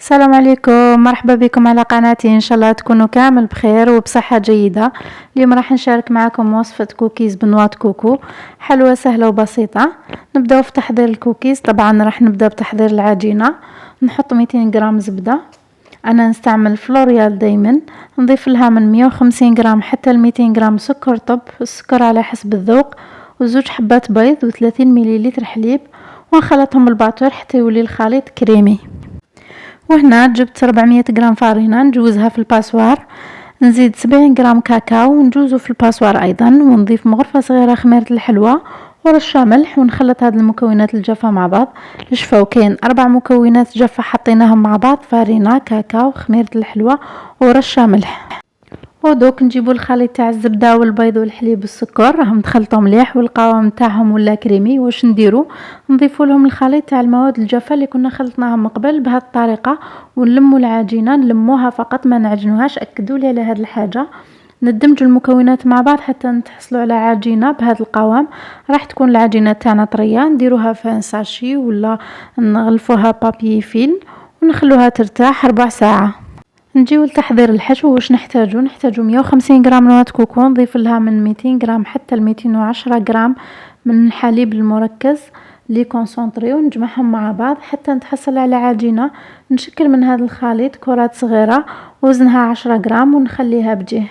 السلام عليكم، مرحبا بكم على قناتي. ان شاء الله تكونوا كامل بخير وبصحة جيدة. اليوم راح نشارك معكم وصفة كوكيز بنواة كوكو، حلوة سهلة وبسيطة. نبداو في تحضير الكوكيز. طبعا راح نبدا بتحضير العجينة. نحط 200 غرام زبدة، انا نستعمل فلوريال دايما. نضيف لها من 150 غرام حتى ل 200 غرام سكر طب، السكر على حسب الذوق، وزوج حبات بيض و30 مليلتر حليب، ونخلطهم بالباطور حتى يولي الخليط كريمي. وهنا جبت 400 غرام فارينة نجوزها في الباسوار، نزيد 70 غرام كاكاو ونجوزه في الباسوار ايضا، ونضيف مغرفة صغيرة خميرة الحلوى ورشة ملح، ونخلط هذه المكونات الجافة مع بعض. نشفى وكاين 4 مكونات جافة حطيناهم مع بعض: فارينة، كاكاو، خميرة الحلوى ورشة ملح. ودوك نجيبوا الخليط تاع الزبده والبيض والحليب والسكر، راهم نخلطوا مليح والقوام تاعهم ولا كريمي. واش نديروا؟ نضيفوا لهم الخليط تاع المواد الجافه اللي كنا خلطناهم من قبل بهذه الطريقه، ونلموا العجينه، نلموها فقط ما نعجنوهاش. اكدوا لي على هذه الحاجه. ندمجوا المكونات مع بعض حتى نتحصلوا على عجينه بهذا القوام. راح تكون العجينه تاعنا طريه، نديروها في ساشي ولا نغلفوها بابي فيلم ونخلوها ترتاح ربع ساعه. نجيو لتحضير الحشو. واش نحتاجو؟ 150 غرام نواة كوكو، نضيف لها من 200 غرام حتى ل 210 غرام من الحليب المركز لي كونسونطري، ونجمعهم مع بعض حتى نتحصل على عجينة. نشكل من هذا الخليط كرات صغيرة وزنها 10 غرام ونخليها بجهة.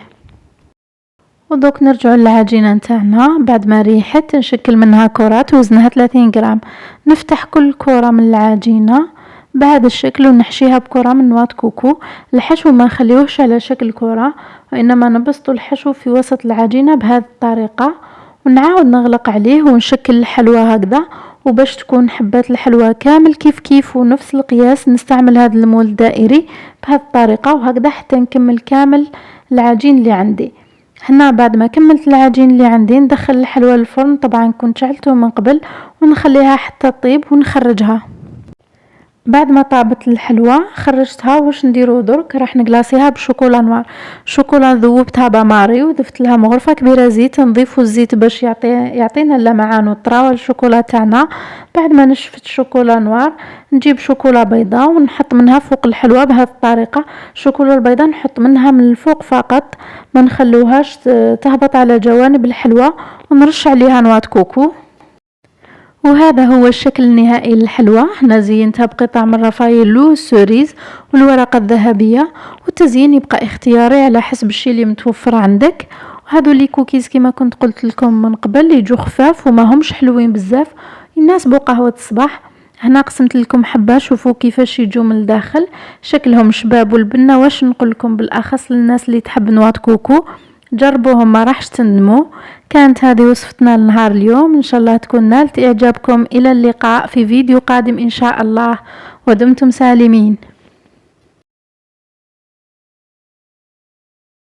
ودوك نرجعوا للعجينة نتاعنا بعد ما ريحت، نشكل منها كرات وزنها 30 غرام. نفتح كل كرة من العجينة بهذا الشكل ونحشيها بكرة من نواة كوكو. الحشو ما نخليوهش على شكل كرة، وإنما نبسط الحشو في وسط العجينة بهذه الطريقة، ونعاود نغلق عليه ونشكل الحلوى هكذا. وباش تكون حبات الحلوى كامل كيف كيف ونفس القياس، نستعمل هذا المول الدائري بهذه الطريقة وهكذا حتى نكمل كامل العجين اللي عندي. هنا بعد ما كملت العجين اللي عندي، ندخل الحلوى للفرن. طبعا كنت شعلته من قبل، ونخليها حتى تطيب ونخرجها. بعد ما طابت الحلوى خرجتها. واش نديرو درك؟ راح نقلاصيها بشوكولا نوار. شوكولا ذوبتها باماري وضفت لها مغرفه كبيره زيت. نضيفوا الزيت باش يعطينا اللمعان والطراوه الشوكولا تاعنا. بعد ما نشفت الشوكولا نوار، نجيب شوكولا بيضاء ونحط منها فوق الحلوى بهذه الطريقه. الشوكولا البيضاء نحط منها من الفوق فقط، ما نخلوهاش تهبط على جوانب الحلوى، ونرش عليها نواة كوكو. وهذا هو الشكل النهائي للحلوى. هنا زينتها بقطع من رافايلو سوريز والورقة الذهبية، والتزيين يبقى اختياري على حسب الشيء اللي متوفر عندك. وهذو لي كوكيز كما كنت قلت لكم من قبل يجوا خفاف وما همش حلوين بزاف، يناسبوا قهوة الصباح. هنا قسمت لكم حبة، شوفوا كيفاش يجوا من الداخل، شكلهم شباب والبنة. واش نقول لكم بالاخص للناس اللي تحب نواة كوكو، جربوهم ما راحش تندموا. كانت هذه وصفتنا لنهار اليوم، ان شاء الله تكون نالت اعجابكم. الى اللقاء في فيديو قادم ان شاء الله، ودمتم سالمين.